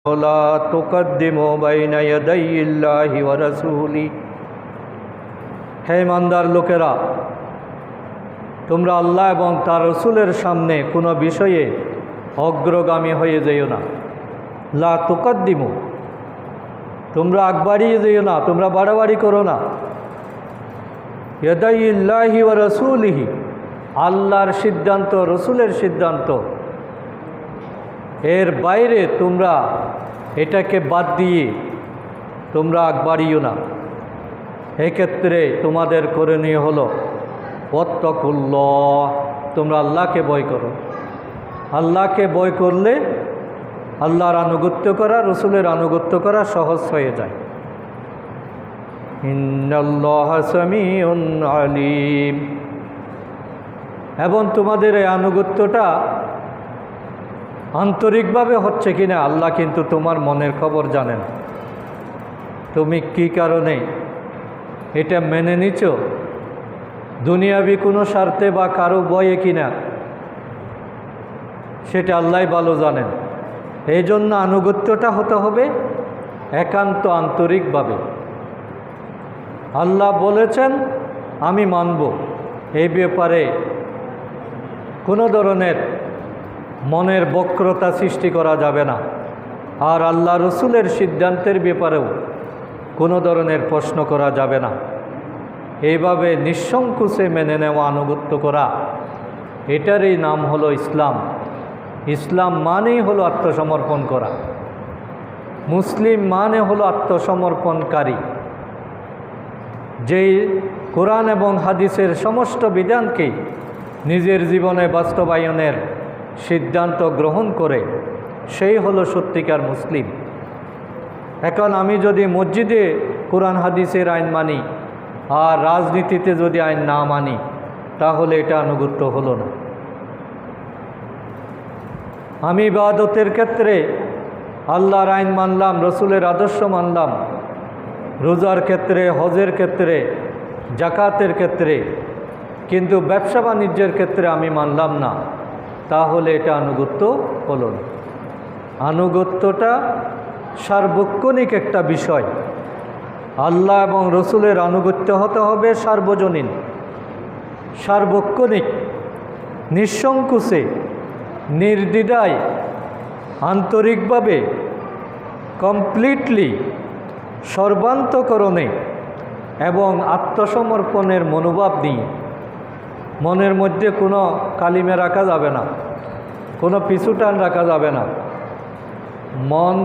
লা তুকদ্দিমু বাইনা ইয়াদাইল্লাহি ওয়া রাসূলি। হে ইমানদার লোকেরা, তোমরা আল্লাহ এবং তার রসুলের সামনে কোনো বিষয়ে অগ্রগামী হয়ে যেও না। লা তুকদ্দিমু, তোমরা আগ বাড়িয়ে যেও না, তোমরা বাড়াবাড়ি করো না। ইয়াদাইল্লাহি ওয়া রাসূলিহি, আল্লাহর সিদ্ধান্ত, রসুলের সিদ্ধান্ত, এর বাইরে তোমরা এটাকে বাদ দিয়ে তোমরা আগ বাড়িও না। এক্ষেত্রে তোমাদের করণীয় হলো ওয়াত্তাকুল্লাহ, তোমরা আল্লাহকে ভয় করো। আল্লাহকে ভয় করলে আল্লাহর আনুগত্য করা, রসুলের আনুগত্য করা সহজ হয়ে যায়। ইন্নাল্লাহা সামিউন আলিম। এবং তোমাদের এই আনুগত্যটা আন্তরিকভাবে হচ্ছে কিনা আল্লাহ কিন্তু তোমার মনের খবর জানেন। তুমি কি কারণে এটা মেনে নিচ্ছ, দুনিয়াবি কোনো স্বার্থে বা কারো ভয়ে কিনা, সেটা আল্লাহ ভালো জানেন। এই জন্য আনুগত্যটা হতে হবে একান্ত আন্তরিকভাবে। আল্লাহ বলেছেন আমি মানব, এই ব্যাপারে কোনো ধরনের মনের বক্রতা সৃষ্টি করা যাবে না। আর আল্লাহ রসুলের সিদ্ধান্তের ব্যাপারেও কোনো ধরনের প্রশ্ন করা যাবে না। এইভাবে নিঃসংকোচে মেনে নেওয়া, আনুগত্য করা, এটারই নাম হলো ইসলাম। ইসলাম মানেই হলো আত্মসমর্পণ করা। মুসলিম মানে হলো আত্মসমর্পণকারী, যেই কোরআন এবং হাদিসের সমস্ত বিধানকে নিজের জীবনে বাস্তবায়নের সিদ্ধান্ত গ্রহণ করে, সেই হলো সত্যিকার মুসলিম। এখন আমি যদি মসজিদে কোরআন হাদিসের আইন মানি আর রাজনীতিতে যদি আইন না মানি, তাহলে এটা আনুগত্য হলো না। আমি ইবাদতের ক্ষেত্রে আল্লাহর আইন মানলাম, রসুলের আদর্শ মানলাম, রোজার ক্ষেত্রে, হজের ক্ষেত্রে, জাকাতের ক্ষেত্রে, কিন্তু ব্যবসা বাণিজ্যের ক্ষেত্রে আমি মানলাম না, তাহলে এটা আনুগত্য হলো না। আনুগত্যটা সার্বক্ষণিক একটা বিষয়। আল্লাহ এবং রসুলের আনুগত্য হতে হবে সার্বজনীন, সার্বক্ষণিক, নিঃসংকোচে, নির্দ্বিধায়, আন্তরিকভাবে, কমপ্লিটলি, সর্বান্তকরণে এবং আত্মসমর্পণের মনোভাব নিয়ে। মনের মধ্যে কোনো কালিমা রাখা যাবে না, কোনো পিছুটান রাখা যাবে না। মন